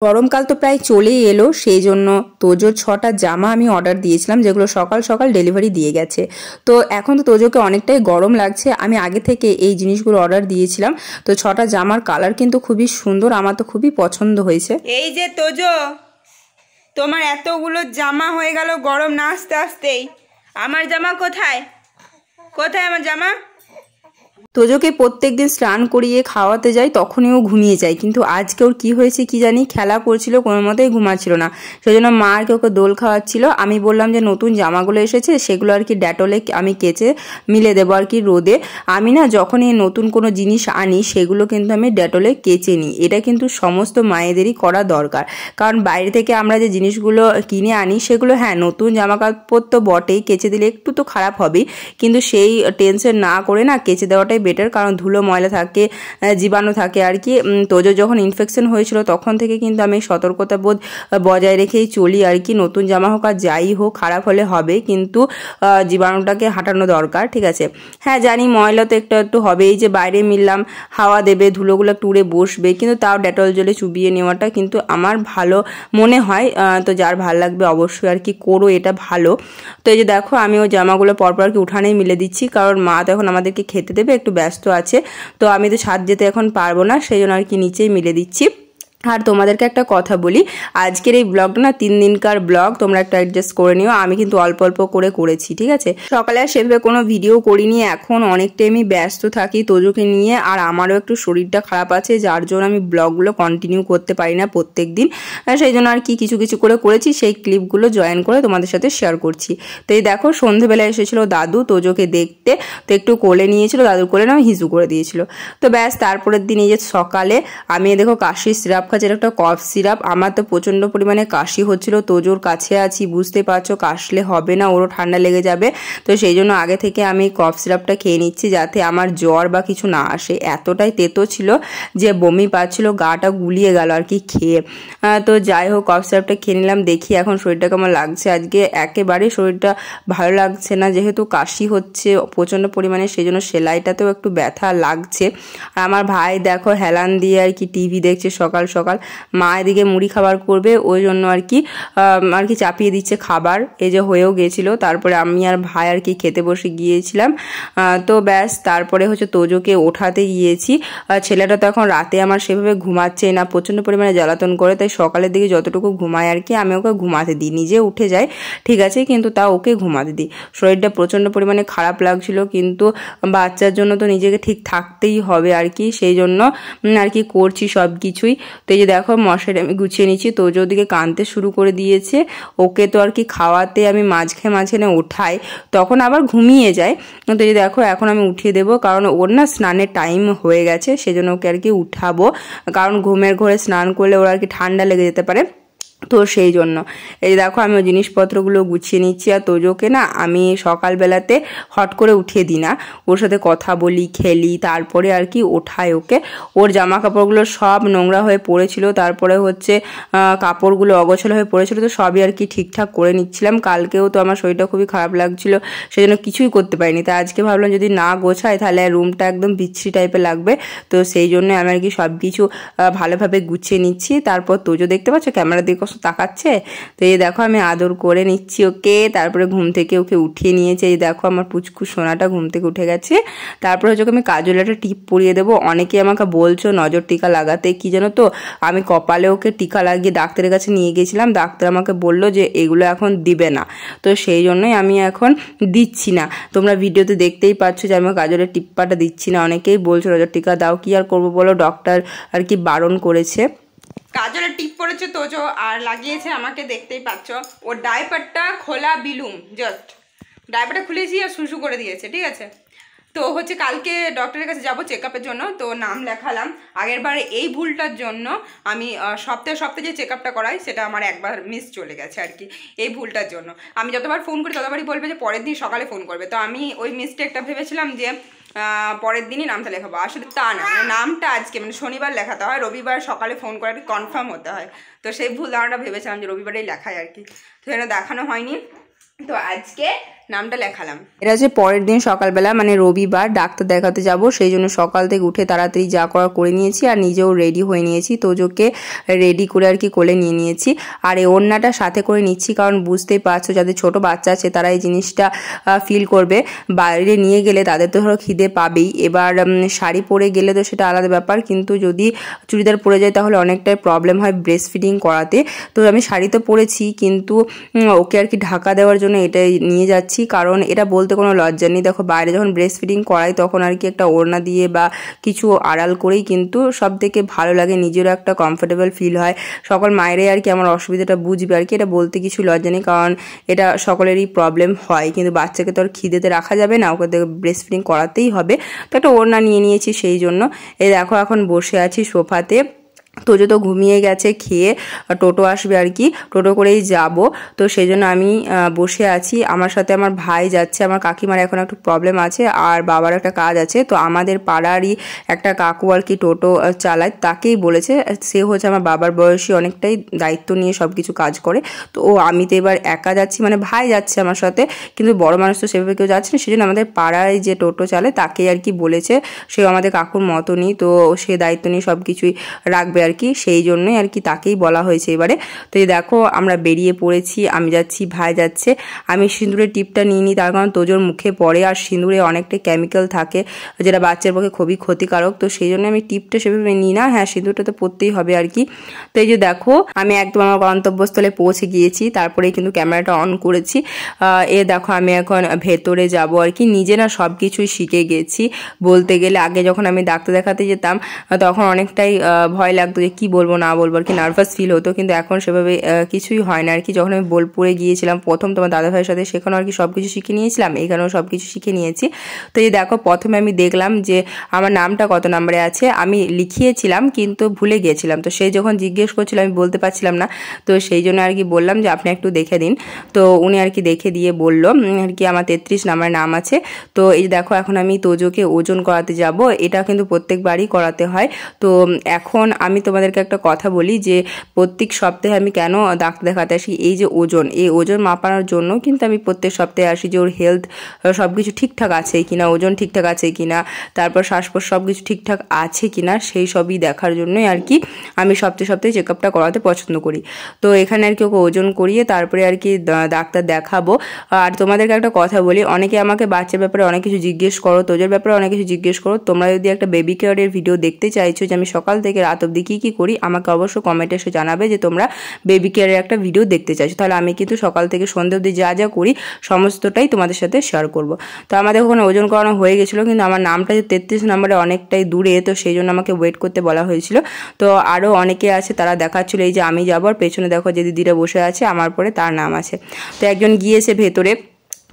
গরমকাল তো প্রায় চলেই এলো, সেই জন্য তোজোর 6টা জামা আমি অর্ডার দিয়েছিলাম, যেগুলো সকাল সকাল ডেলিভারি দিয়ে গেছে। তো এখন তো তোজোকে অনেকটাই গরম লাগছে। আমি আগে থেকে এই জিনিসগুলো অর্ডার দিয়েছিলাম। তো 6টা জামার কালার কিন্তু খুবই সুন্দর, আমার তো খুবই পছন্দ হয়েছে। এই যে তোজো, তোমার এতগুলো জামা হয়ে গেল গরম না আসতে আসতেই। আমার জামা কোথায়? কোথায় আমার জামা? তোজোকে প্রত্যেকদিন স্নান করিয়ে খাওয়াতে যাই, তখনই ও ঘুমিয়ে যায়। কিন্তু আজকে ওর কি হয়েছে কি জানি, খেলা করছিল, কোনো মতেই ঘুমাচ্ছিল না। সেই জন্য মা আর কি ওকে দোল খাওয়াচ্ছিল। আমি বললাম যে নতুন জামাগুলো এসেছে সেগুলো আর কি ডেটলে আমি কেচে মিলে দেবো আর কি রোদে। আমি না যখনই নতুন কোনো জিনিস আনি সেগুলো কিন্তু আমি ডেটলে কেচে নিই। এটা কিন্তু সমস্ত মায়েদেরই করা দরকার, কারণ বাইরে থেকে আমরা যে জিনিসগুলো কিনে আনি সেগুলো হ্যাঁ নতুন জামা কাপড় তো বটেই, কেচে দিলে একটু তো খারাপ হবেই, কিন্তু সেই টেনশন না করে না কেচে দেওয়াটাই বেটার। কারণ ধুলো ময়লা থাকে, জীবাণু থাকে আর কি। তোজো যখন ইনফেকশন হয়েছিল তখন থেকে কিন্তু আমি সতর্কতা বোধ বজায় রেখেই চলি আর কি। নতুন জামা হোক আর যাই হোক, খারাপ হলে হবে, কিন্তু জীবাণুটাকে হাঁটানো দরকার, ঠিক আছে। হ্যাঁ জানি ময়লা তো একটু একটু হবেই, যে বাইরে মিললাম হাওয়া দেবে, ধুলোগুলো একটু উড়ে বসবে, কিন্তু তাও ডেটল জলে চুবিয়ে নেওয়াটা কিন্তু আমার ভালো মনে হয়। তো যার ভালো লাগবে অবশ্যই আর কি করো, এটা ভালো। তো এই যে দেখো আমি ওই জামাগুলো পরপর আর কি উঠানেই মিলে দিচ্ছি, কারণ মা তো এখন আমাদেরকে খেতে দেবে, একটু ব্যস্ত আছে। তো আমি তো ছাদ যেতে এখন পারবো না, সেই জন্য আর কি নিচেই মিলে দিচ্ছি। আর তোমাদেরকে একটা কথা বলি, আজকের এই ব্লগটা না 3 দিনকার ব্লগ, তোমরা একটু অ্যাডজাস্ট করে নিও। আমি কিন্তু অল্প অল্প করে করেছি, ঠিক আছে। সকালে আর সেভাবে কোনো ভিডিও করিনি, এখন অনেকটাই আমি ব্যস্ত থাকি তোজোকে নিয়ে, আর আমারও একটু শরীরটা খারাপ আছে, যার জন্য আমি ব্লগগুলো কন্টিনিউ করতে পারি না প্রত্যেক দিন। সেই জন্য আর কি কিছু কিছু করে করেছি, সেই ক্লিপগুলো জয়েন করে তোমাদের সাথে শেয়ার করছি। তো এই দেখো সন্ধেবেলা এসেছিল দাদু তোজোকে দেখতে, তো একটু কোলে নিয়েছিল, দাদুর কোলে না হিসু করে দিয়েছিল। তো ব্যাস তারপরের দিন এই যে সকালে আমি দেখো কাশি সিরাপ খাচ্ছি, একটা কফ সিরাপ। আমার তো প্রচণ্ড পরিমাণে কাশি হচ্ছিল, তোজোর কাছে আছি, বুঝতে পারছো কাশলে হবে না, ওরও ঠান্ডা লেগে যাবে। তো সেই জন্য আগে থেকে আমি কফ সিরাপটা খেয়ে নিচ্ছি, যাতে আমার জ্বর বা কিছু না আসে। এতটাই তেতো ছিল যে বমি পাচ্ছিল, গাটা গুলিয়ে গেল আর কি খেয়ে। তো যাই হোক কফ সিরাপটা খেয়ে নিলাম, দেখি এখন শরীরটা কেমন লাগছে। আজকে একেবারে শরীরটা ভালো লাগছে না, যেহেতু কাশি হচ্ছে প্রচণ্ড পরিমাণে, সেই জন্য সেলাইটাতেও একটু ব্যথা লাগছে। আর আমার ভাই দেখো হেলান দিয়ে আর কি টিভি দেখছে সকাল সকাল, মা এদিকে মুড়ি খাবার করবে, ওই জন্য আর কি চাপিয়ে দিচ্ছে খাবার। এই যে হয়েও গেছিলো, তারপরে আমি আর ভাই আর কি খেতে বসে গিয়েছিলাম। তো ব্যাস তারপরে হচ্ছে তোজোকে ওঠাতে গিয়েছি। ছেলেটা তো এখন রাতে আমার সেভাবে ঘুমাচ্ছে না, প্রচণ্ড পরিমাণে জ্বালাতন করে, তাই সকালের দিকে যতটুকু ঘুমায় আর কি আমি ওকে ঘুমাতে দিই, নিজে উঠে যায় ঠিক আছে, কিন্তু তাও ওকে ঘুমাতে দিই। শরীরটা প্রচণ্ড পরিমাণে খারাপ লাগছিল, কিন্তু বাচ্চার জন্য তো নিজেকে ঠিক থাকতেই হবে আর কি, সেই জন্য আর কি করছি সব কিছুই। তো এই যে দেখো মশারি আমি গুছিয়ে নিচ্ছি, তোজো ওদিকে কাঁদতে শুরু করে দিয়েছে। ওকে তো আর কি খাওয়াতে আমি মাঝখানে ওঠাই, তখন আবার ঘুমিয়ে যায়। তো এই দেখো এখন আমি উঠিয়ে দেবো, কারণ ওর না স্নানের টাইম হয়ে গেছে, সেজন্য ওকে আর কি উঠাবো, কারণ ঘুমের ঘরে স্নান করলে ওর আর কি ঠান্ডা লেগে যেতে পারে। তো সেই জন্য এই দেখো আমি ওই জিনিসপত্রগুলো গুছিয়ে নিচ্ছি। আর তোজোকে না আমি সকালবেলাতে হট করে উঠিয়ে দিই না, ওর সাথে কথা বলি, খেলি, তারপরে আর কি ওঠাই ওকে। ওর জামা কাপড়গুলো সব নোংরা হয়ে পড়েছিল, তারপরে হচ্ছে কাপড়গুলো অগোছালো হয়ে পড়েছিল, তো সবই আর কি ঠিকঠাক করে নিচ্ছিলাম। কালকেও তো আমার শরীরটা খুবই খারাপ লাগছিল, সেই জন্য কিছুই করতে পারিনি। তাই আজকে ভাবলাম যদি না গোছাই তাহলে রুমটা একদম বিচ্ছিরি টাইপের লাগবে, তো সেই জন্য আমি আর কি সব কিছু ভালোভাবে গুছিয়ে নিচ্ছি। তারপর তোজো দেখতে পাচ্ছ ক্যামেরা দিকে তাকাচ্ছে, তো এই দেখো আমি আদর করে নিচ্ছি ওকে। তারপরে ঘুম থেকে ওকে উঠিয়ে নিয়েছে, এই দেখো আমার পুচকু সোনাটা ঘুম থেকে উঠে গেছে। তারপরে হচ্ছে আমি কাজলে একটা টিপ পরিয়ে দেবো। অনেকে আমাকে বলছো নজর টিকা লাগাতে, কি জানো তো আমি কপালে ওকে টিকা লাগিয়ে ডাক্তারের কাছে নিয়ে গেছিলাম, ডাক্তার আমাকে বললো যে এগুলো এখন দিবে না, তো সেই জন্যই আমি এখন দিচ্ছি না। তোমরা ভিডিওতে দেখতেই পাচ্ছ যে আমি কাজলের টিপ্পাটা দিচ্ছি না। অনেকেই বলছো নজর টিকা দাও, কি আর করবো বলো, ডক্টর আর কি বারণ করেছে। কাজলের টিপ পড়েছে তোজো আর লাগিয়েছে আমাকে, দেখতেই পাচ্ছ। ওর ডাইপারটা খোলা বিলুম, জাস্ট ডাইপারটা খুলেছি আর শুশু করে দিয়েছে, ঠিক আছে। তো হচ্ছে কালকে ডক্টরের কাছে যাবো চেকআপের জন্য, তো নাম লেখালাম। আগের বারে এই ভুলটার জন্য আমি সপ্তাহে যে চেকআপটা করাই সেটা আমার একবার মিস চলে গেছে আর কি, এই ভুলটার জন্য। আমি যতবার ফোন করি ততবারই বলবে যে পরের দিন সকালে ফোন করবে, তো আমি ওই মিস্টেকটা ভেবেছিলাম যে পরের দিনই নামটা লেখাবো, আসলে তা না, নামটা আজকে মানে শনিবার লেখাতে হয়, রবিবার সকালে ফোন করে কনফার্ম হতে হয়। তো সেই ভুল ধারণাটা ভেবেছিলাম যে রবিবারেই লেখায় আর কি, তো এটা দেখানো হয়নি। তো আজকে নামটা লেখালাম। এটা হচ্ছে পরের দিন সকালবেলা, মানে রবিবার, ডাক্তার দেখাতে যাব, সেই জন্য সকাল থেকে উঠে তাড়াতাড়ি যা করা করে নিয়েছি আর নিজেও রেডি হয়ে নিয়েছি। তোজোকে রেডি করে আর কি কোলে নিয়ে নিয়েছি। আর এই ওড়নাটা সাথে করে নিচ্ছি কারণ বুঝতেই পারছো যাদের ছোট বাচ্চা আছে তারা এই জিনিসটা ফিল করবে। বাইরে নিয়ে গেলে তাদের তো ধরো খিদে পাবেই, এবার শাড়ি পরে গেলে তো সেটা আলাদা ব্যাপার, কিন্তু যদি চুড়িদার পরে যায় তাহলে অনেকটাই প্রবলেম হয় ব্রেস্ট ফিডিং করাতে। তো আমি শাড়ি তো পরেছি, কিন্তু ওকে আর কি ঢাকা দেওয়ার জন্য এটাই নিয়ে যাচ্ছি, কারণ এটা বলতে কোনো লজ্জা নেই। দেখো বাইরে যখন ব্রেস্ট ফিডিং করাই তখন আর কি একটা ওড়না দিয়ে বা কিছু আড়াল করেই কিন্তু সব থেকে ভালো লাগে, নিজেরও একটা কমফোর্টেবল ফিল হয়। সকল মায়েরাই আর কি আমার অসুবিধাটা বুঝবে আর কি, এটা বলতে কিছু লজ্জা নেই, কারণ এটা সকলেরই প্রবলেম হয়, কিন্তু বাচ্চাকে তো আর খিদেতে রাখা যাবে না, ওকে ব্রেস্ট ফিডিং করাতেই হবে। তো একটা ওড়না নিয়ে নিয়েছি সেই জন্য। এই দেখো এখন বসে আছি সোফাতে। তোজো তো ঘুমিয়ে গেছে, খেয়ে টোটো আসবে আর কি, টোটো করেই যাব। তো সেই জন্য আমি বসে আছি। আমার সাথে আমার ভাই যাচ্ছে, আমার কাকিমার এখন একটু প্রবলেম আছে আর বাবার একটা কাজ আছে। তো আমাদের পাড়ারই একটা কাকু আর কি টোটো চালায়, তাকেই বলেছে, সে হচ্ছে আমার বাবার বয়সী, অনেকটাই দায়িত্ব নিয়ে সব কিছু কাজ করে। তো আমি তো এবার একা যাচ্ছি, মানে ভাই যাচ্ছে আমার সাথে, কিন্তু বড় মানুষ তো সেভাবে কেউ যাচ্ছে না, সেই জন্য আমাদের পাড়ায় যে টোটো চালায় তাকেই আর কি বলেছে, সে আমাদের কাকুর মতনই, তো সে দায়িত্ব নিয়ে সব কিছুই রাখবে আর কি, সেই জন্যই আর কি তাকেই বলা হয়েছে এবারে। তো এই দেখো আমরা বেরিয়ে পড়েছি, আমি যাচ্ছি, ভাই যাচ্ছে। আমি সিঁদুরের টিপটা নিয়ে নিই, তার কারণ তোজোর মুখে পড়ে আর সিঁদুরে অনেকটাই কেমিক্যাল থাকে যেটা বাচ্চার পক্ষে খুবই ক্ষতিকারক, তো সেই জন্য আমি টিপটা সেভাবে নিই না। হ্যাঁ, সিঁদুরটা তো পড়তেই হবে আর কি। তো এই যে দেখো আমি একদম আমার গন্তব্যস্থলে পৌঁছে গিয়েছি, তারপরেই কিন্তু ক্যামেরাটা অন করেছি। এ দেখো আমি এখন ভেতরে যাব আর কি। নিজে না সব কিছুই শিখে গেছি বলতে গেলে। আগে যখন আমি ডাক্তার দেখাতে যেতাম তখন অনেকটাই ভয় লাগতো যে কি বলবো না বলবো আর কি, নার্ভাস ফিল হতো, কিন্তু এখন সেভাবে কিছুই হয় না আর কি। যখন আমি বোলপুরে গিয়েছিলাম প্রথম তোমার দাদা ভাইয়ের সাথে, সেখানেও আর কি সব কিছু শিখে নিয়েছিলাম, এখানেও সব কিছু শিখে নিয়েছি। তো এই দেখো প্রথমে আমি দেখলাম যে আমার নামটা কত নম্বরে আছে, আমি লিখিয়েছিলাম কিন্তু ভুলে গিয়েছিলাম। তো সেই যখন জিজ্ঞেস করছিল আমি বলতে পারছিলাম না, তো সেই জন্য আর কি বললাম যে আপনি একটু দেখে দিন। তো উনি আর কি দেখে দিয়ে বলল আর কি আমার 33 নম্বরের নাম আছে। তো এই দেখো এখন আমি তোজোকে ওজন করাতে যাব, এটা কিন্তু প্রত্যেকবারই করাতে হয়। তো এখন আমি তোমাদেরকে একটা কথা বলি যে প্রত্যেক সপ্তাহে আমি কেন ডাক্তার দেখাতে আসি, এই যে ওজন, এই ওজন মাপানোর জন্য কিন্তু আমি প্রত্যেক সপ্তাহে আসি, যে ওর হেলথ সব কিছু ঠিকঠাক আছে কিনা, ওজন ঠিকঠাক আছে কিনা, তারপর শ্বাসকোষ সব কিছু ঠিকঠাক আছে কিনা, সেই সবই দেখার জন্যই আর কি আমি সপ্তাহে সপ্তাহে চেক আপটা করাতে পছন্দ করি। তো এখানে আর কি ওকে ওজন করিয়ে তারপরে আর কি ডাক্তার দেখাবো। আর তোমাদেরকে একটা কথা বলি, অনেকে আমাকে বাচ্চার ব্যাপারে অনেক কিছু জিজ্ঞেস করো, তোজোর ব্যাপারে অনেক কিছু জিজ্ঞেস করো। তোমরা যদি একটা বেবি কেয়ারের ভিডিও দেখতে চাইছো যে আমি সকাল থেকে রাত অবধি কী করি, আমাকে অবশ্যই কমেন্টে এসে জানাবে যে তোমরা বেবি কেয়ারের একটা ভিডিও দেখতে চাইছো, তাহলে আমি কিন্তু সকাল থেকে সন্ধ্যে অবধি যা যা করি সমস্তটাই তোমাদের সাথে শেয়ার করব। তো আমাদের ওখানে ওজন করানো হয়ে গেছিলো, কিন্তু আমার নামটা যে 33 নম্বরে অনেকটাই দূরে, তো সেই জন্য আমাকে ওয়েট করতে বলা হয়েছিল। তো আরও অনেকে আছে তারা দেখাচ্ছিলো, এই যে আমি যাবো, পেছনে দেখো যে দিদিরা বসে আছে, আমার পরে তার নাম আছে। তো একজন গিয়েছে ভেতরে,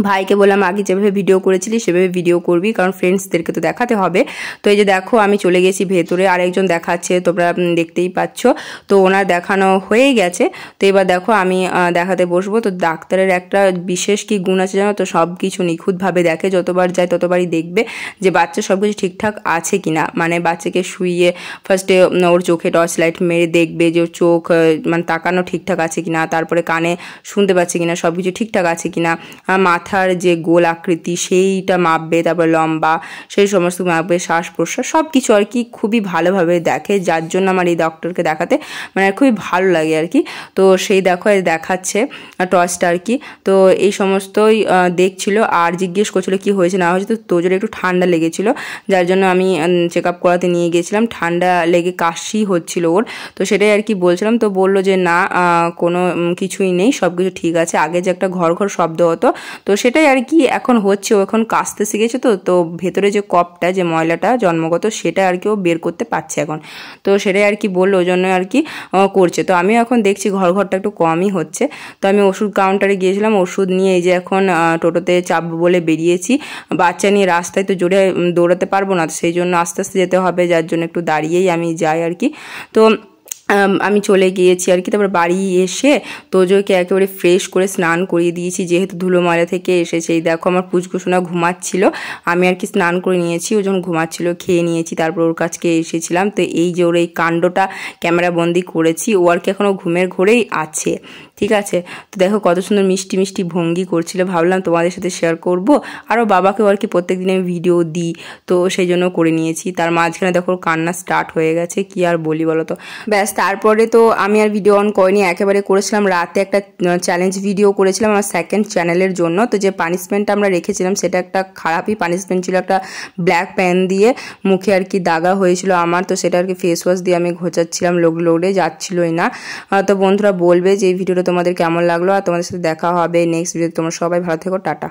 ভাইকে বললাম আগে যেভাবে ভিডিও করেছিলি সেভাবে ভিডিও করবি, কারণ ফ্রেন্ডসদেরকে তো দেখাতে হবে। তো এই যে দেখো আমি চলে গেছি ভেতরে, আরেকজন দেখাচ্ছে, তোমরা দেখতেই পাচ্ছ। তো ওনার দেখানো হয়ে গেছে, তো এবার দেখো আমি দেখাতে বসবো। তো ডাক্তারের একটা বিশেষ কি গুণ আছে জানো তো, সব কিছু নিখুঁতভাবে দেখে, যতবার যায় ততবারই দেখবে যে বাচ্চা সব কিছু ঠিকঠাক আছে কিনা। মানে বাচ্চাকে শুইয়ে ফার্স্টে ওর চোখে টর্চ লাইট মেরে দেখবে যে ওর চোখ মানে তাকানো ঠিকঠাক আছে কিনা, তারপরে কানে শুনতে পাচ্ছে কিনা, সব কিছু ঠিকঠাক আছে কিনা, মাথার যে গোল আকৃতি সেইটা মাপবে, তারপর লম্বা সেই সমস্ত মাপবে, শ্বাস প্রশ্বাস সব কিছু আর কি খুবই ভালোভাবে দেখে, যার জন্য আমার এই ডক্টরকে দেখাতে মানে খুবই ভালো লাগে আর কি। তো সেই দেখো দেখাচ্ছে টর্চটা আর কি। তো এই সমস্তই দেখছিল আর জিজ্ঞেস করছিল কি হয়েছে না হয়েছে। তো তোজোর একটু ঠান্ডা লেগেছিল, যার জন্য আমি চেক আপ করাতে নিয়ে গেছিলাম। ঠান্ডা লেগে কাশি হচ্ছিল ওর, তো সেটাই আর কি বলছিলাম। তো বললো যে না কোনো কিছুই নেই, সব কিছু ঠিক আছে। আগে যে একটা ঘর ঘর শব্দ হতো, তো সেটাই আর কি এখন হচ্ছে, ও এখন কাশতে শিখেছে। তো ভেতরে যে কপটা, যে ময়লাটা জন্মগত, সেটা আর কি ও বের করতে পারছে এখন। তো সেটাই আর কি বললো, ওই জন্য আর কি করছে। তো আমি এখন দেখছি ঘরটা একটু কমই হচ্ছে। তো আমি ওষুধ কাউন্টারে গিয়েছিলাম, ওষুধ নিয়ে এই যে এখন টোটোতে চাপবো বলে বেরিয়েছি। বাচ্চা নিয়ে রাস্তায় তো জোরে দৌড়াতে পারবো না, সেই জন্য আস্তে আস্তে যেতে হবে, যার জন্য একটু দাঁড়িয়েই আমি যাই আর কি। তো আমি চলে গিয়েছি আর কি। তারপর বাড়ি এসে তোজোকে একেবারে ফ্রেশ করে স্নান করিয়ে দিয়েছি, যেহেতু ধুলোমালা থেকে এসেছে। এই দেখো আমার পুচকুসোনা ঘুমাচ্ছিল, আমি আর কি স্নান করে নিয়েছি, ও যখন ঘুমাচ্ছিল খেয়ে নিয়েছি, তারপর ওর কাছকে এসেছিলাম। তো এই যে ওর এই কাণ্ডটা ক্যামেরা বন্দি করেছি, ও আর কি এখনও ঘুমের ঘোরেই আছে, ঠিক আছে। তো দেখো কত সুন্দর মিষ্টি মিষ্টি ভঙ্গি করছিল, ভাবলাম তোমাদের সাথে শেয়ার করব। আরও বাবাকেও আর কি প্রত্যেক দিন আমি ভিডিও দিই, তো সেই জন্য করে নিয়েছি। তার মাঝখানে দেখো কান্না স্টার্ট হয়ে গেছে, কি আর বলি বলো তো। ব্যাস তারপরে তো আমি আর ভিডিও অন করিনি, একেবারে করেছিলাম রাতে একটা চ্যালেঞ্জ ভিডিও করেছিলাম আমার সেকেন্ড চ্যানেলের জন্য। তো যে পানিশমেন্টটা আমরা রেখেছিলাম সেটা একটা খারাপই পানিশমেন্ট ছিল, একটা ব্ল্যাক প্যান দিয়ে মুখে আর কি দাগা হয়েছিল আমার, তো সেটা আর কি ফেস ওয়াশ দিয়ে আমি ঘোচাচ্ছিলাম, লোডে যাচ্ছিলই না। তো বন্ধুরা বলবে যে এই ভিডিওটা তোমাদের কেমন লাগলো, আর তোমাদের সাথে দেখা হবে নেক্সট ভিডিও। তোমরা সবাই ভালো থেকো, টাটা।